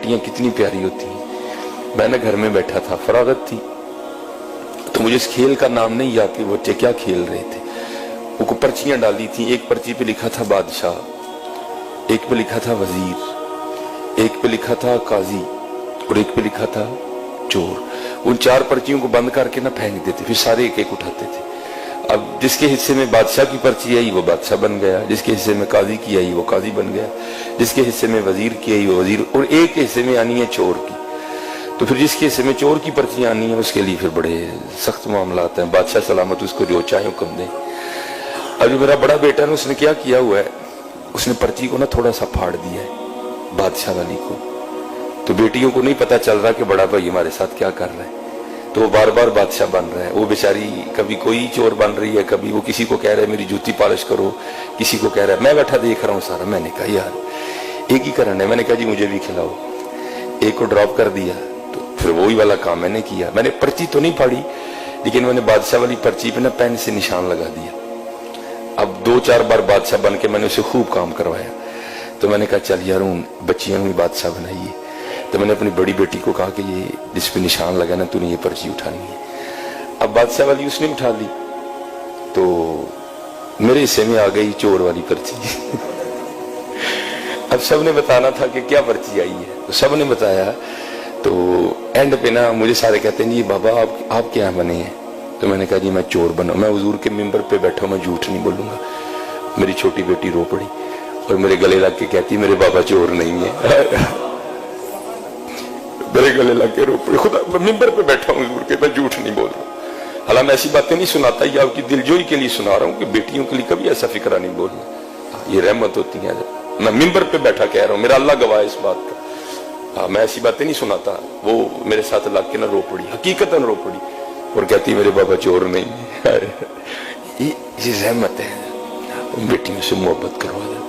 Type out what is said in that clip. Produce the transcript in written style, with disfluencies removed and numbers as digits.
بیٹیاں کتنی پیاری ہوتی ہیں. میں نے گھر میں بیٹھا تھا, فراغت تھی, تو مجھے اس کھیل کا نام نہیں یاد کہ وہ بچے کیا کھیل رہے تھے. وہ کو پرچیاں ڈالی تھیں, ایک پرچی پہ لکھا تھا بادشاہ, ایک پہ لکھا تھا وزیر, ایک پہ لکھا تھا قاضی, اور ایک پہ لکھا تھا چور. ان 4 پرچیوں کو بند کر کے نہ پھینک دیتے, پھر سارے ایک ایک اٹھاتے تھے. اب جس کے حصے میں بادشاہ کی پرچی آئی وہ بادشاہ بن گیا, جس کے حصے میں قاضی کی آئی وہ قاضی بن گیا, جس کے حصے میں وزیر کی آئی وہ وزیر, اور ایک کے حصے میں آنی ہے چور کی. تو پھر جس کے حصے میں چور کی پرچیاں آنی ہیں اس کے لیے پھر بڑے سخت معاملات ہیں. بادشاہ سلامت اس کو جو چاہے حکم دے. اب جو میرا بڑا بیٹا ہے اس نے کیا کیا ہوا ہے, اس نے پرچی کو نا تھوڑا سا پھاڑ دیا ہے بادشاہ والی کو. تو بیٹیوں کو نہیں پتا چل رہا کہ بڑا بھائی ہمارے ساتھ کیا کر رہا ہے, تو وہ بار بار بادشاہ بن رہا ہے. وہ بیچاری کبھی کوئی چور بن رہی ہے, کبھی وہ کسی کو کہہ رہا ہے میری جوتی پالش کرو, کسی کو کہہ رہا ہے. میں بیٹھا دیکھ رہا ہوں سارا. میں نے کہا یار ایک ہی کرنا ہے. میں نے کہا جی مجھے بھی کھلاؤ. ایک کو ڈراپ کر دیا, تو پھر وہی والا کام میں نے کیا. میں نے پرچی تو نہیں پھاڑی, لیکن میں نے بادشاہ والی پرچی پہ نا پین سے نشان لگا دیا. اب 2-4 بار بادشاہ بن کے میں نے اسے خوب کام کروایا. تو میں نے کہا چل یار ہوں بچیاں بھی بادشاہ بنائیے. تو میں نے اپنی بڑی بیٹی کو کہا کہ یہ جس پہ نشان لگا نا تو نے یہ پرچی اٹھانی ہے. اب بادشاہ والی اس نے اٹھا لی, تو میرے حصے میں آ گئی چور والی پرچی. اب سب نے بتانا تھا کہ کیا پرچی آئی ہے, تو سب نے بتایا. تو اینڈ پہ نا مجھے سارے کہتے ہیں جی بابا آپ کیا بنے ہیں. تو میں نے کہا جی میں چور بنا. میں حضور کے ممبر پہ بیٹھا ہوں, میں جھوٹ نہیں بولوں گا. میری چھوٹی بیٹی رو پڑی اور میرے گلے لگ کے کہتی میرے بابا چور نہیں ہے. میرے گلے لگ کے رو پڑی. خدا ممبر پہ بیٹھا ہوں حضور کے, میں جھوٹ نہیں بول رہا. حالانکہ میں ایسی باتیں نہیں سناتا, یہ آپ کی دلجوئی کے لیے سنا رہا ہوں کہ بیٹیوں کے لیے کبھی ایسا فکرہ نہیں بولنا. یہ رحمت ہوتی ہے. میں ممبر پہ بیٹھا کہہ رہا ہوں, میرا اللہ گواہ اس بات کا. ہاں میں ایسی باتیں نہیں سناتا. وہ میرے ساتھ لگ کے نہ رو پڑی, حقیقتاً رو پڑی, اور کہتی میرے بابا چور نہیں ہے. یہ رحمت ہے. بیٹیوں سے محبت کروا دیں.